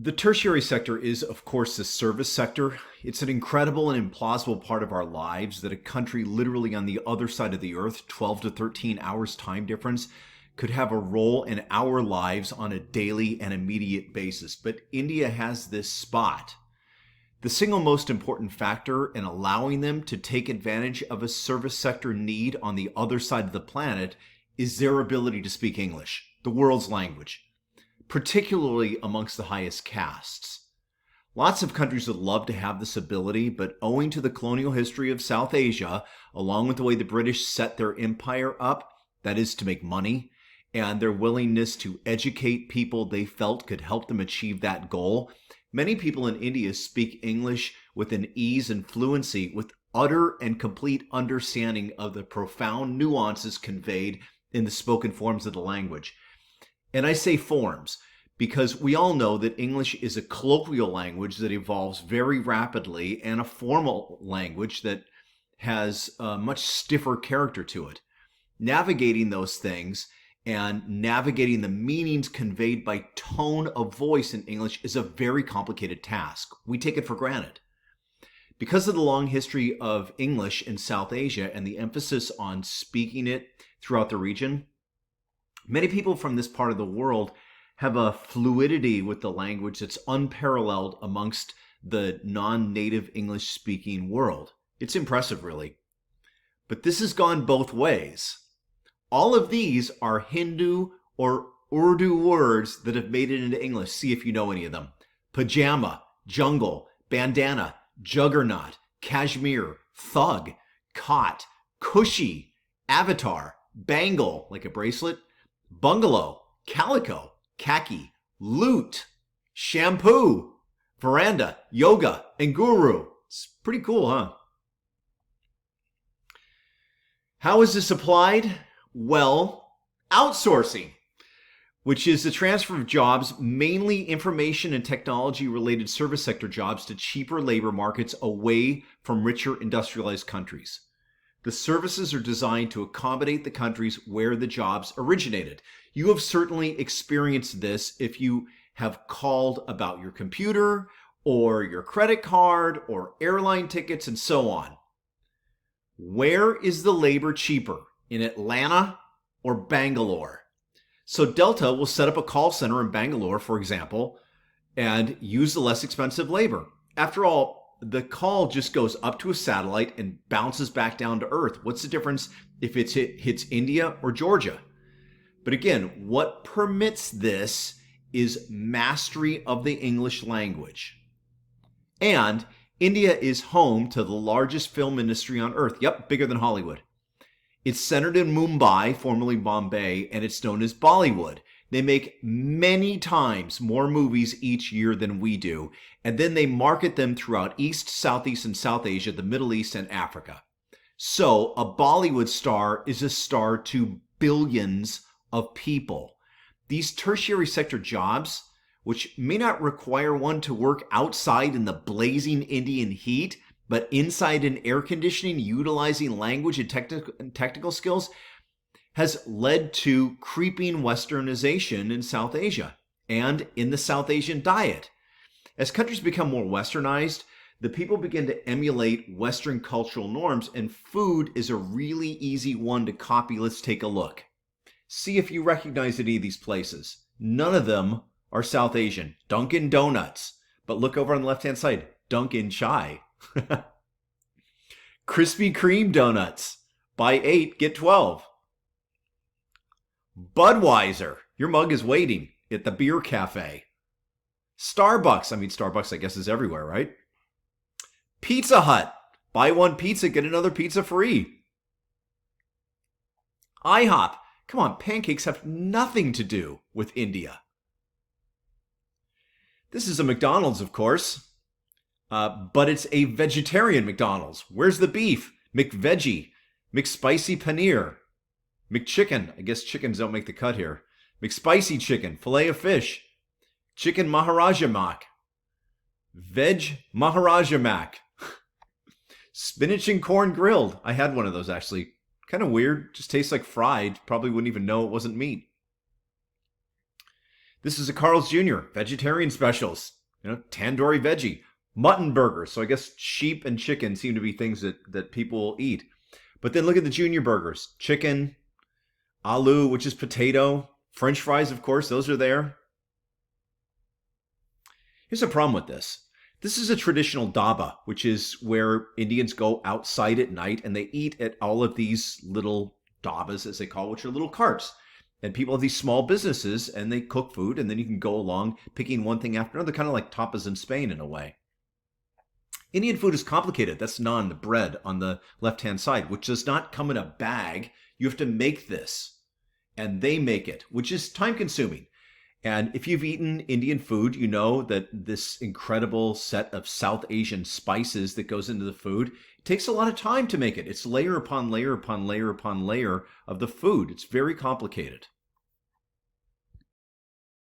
The tertiary sector is, of course, the service sector. It's an incredible and implausible part of our lives that a country literally on the other side of the earth, 12 to 13 hours time difference, could have a role in our lives on a daily and immediate basis. But India has this spot. The single most important factor in allowing them to take advantage of a service sector need on the other side of the planet is their ability to speak English, the world's language, particularly amongst the highest castes. Lots of countries would love to have this ability, but owing to the colonial history of South Asia, along with the way the British set their empire up, that is to make money, and their willingness to educate people they felt could help them achieve that goal, many people in India speak English with an ease and fluency, with utter and complete understanding of the profound nuances conveyed in the spoken forms of the language. And I say forms because we all know that English is a colloquial language that evolves very rapidly and a formal language that has a much stiffer character to it. Navigating those things and navigating the meanings conveyed by tone of voice in English is a very complicated task. We take it for granted. Because of the long history of English in South Asia and the emphasis on speaking it throughout the region, many people from this part of the world have a fluidity with the language that's unparalleled amongst the non-native English-speaking world. It's impressive, really. But this has gone both ways. All of these are Hindu or Urdu words that have made it into English. See if you know any of them. Pajama, jungle, bandana, juggernaut, cashmere, thug, cot, cushy, avatar, bangle, like a bracelet, bungalow, calico, khaki, loot, shampoo, veranda, yoga, and guru. It's pretty cool, huh? How is this applied? Well, outsourcing, which is the transfer of jobs, mainly information and technology related service sector jobs, to cheaper labor markets away from richer industrialized countries. The services are designed to accommodate the countries where the jobs originated. You have certainly experienced this if you have called about your computer or your credit card or airline tickets and so on. Where is the labor cheaper? In Atlanta or Bangalore? So Delta will set up a call center in Bangalore, for example, and use the less expensive labor. After all, the call just goes up to a satellite and bounces back down to Earth. What's the difference if it hits India or Georgia? But again, what permits this is mastery of the English language. And India is home to the largest film industry on Earth. Yep, bigger than Hollywood. It's centered in Mumbai, formerly Bombay, and it's known as Bollywood. They make many times more movies each year than we do, and then they market them throughout East, Southeast, and South Asia, the Middle East, and Africa. So a Bollywood star is a star to billions of people. These tertiary sector jobs, which may not require one to work outside in the blazing Indian heat, but inside in air conditioning, utilizing language and technical skills, has led to creeping westernization in South Asia and in the South Asian diet. As countries become more westernized, the people begin to emulate Western cultural norms, and food is a really easy one to copy. Let's take a look. See if you recognize any of these places. None of them are South Asian. Dunkin' Donuts. But look over on the left-hand side. Dunkin' Chai. Krispy Kreme donuts. Buy 8, get 12. Budweiser. Your mug is waiting at the beer cafe. Starbucks. Starbucks I guess is everywhere, right? Pizza Hut. Buy one pizza, get another pizza free. IHOP. Come on, pancakes have nothing to do with India. This is a McDonald's, of course. But it's a vegetarian McDonald's. Where's the beef? McVeggie, McSpicy Paneer, McChicken. I guess chickens don't make the cut here. McSpicy Chicken, Filet of Fish, Chicken Maharaja Mac, Veg Maharaja Mac, Spinach and Corn Grilled. I had one of those actually. Kind of weird. Just tastes like fried. Probably wouldn't even know it wasn't meat. This is a Carl's Jr. vegetarian specials. Tandoori veggie, mutton burgers. So I guess sheep and chicken seem to be things that people will eat. But then look at the junior burgers: chicken, aloo, which is potato, French fries, of course, those are there. Here's a problem with this. This is a traditional dhaba, which is where Indians go outside at night and they eat at all of these little dhabas, as they call it, which are little carts. And people have these small businesses and they cook food, and then you can go along picking one thing after another, kind of like tapas in Spain in a way. Indian food is complicated. That's naan, the bread on the left-hand side, which does not come in a bag. You have to make this. And they make it, which is time-consuming. And if you've eaten Indian food, you know that this incredible set of South Asian spices that goes into the food, it takes a lot of time to make it. It's layer upon layer upon layer upon layer of the food. It's very complicated.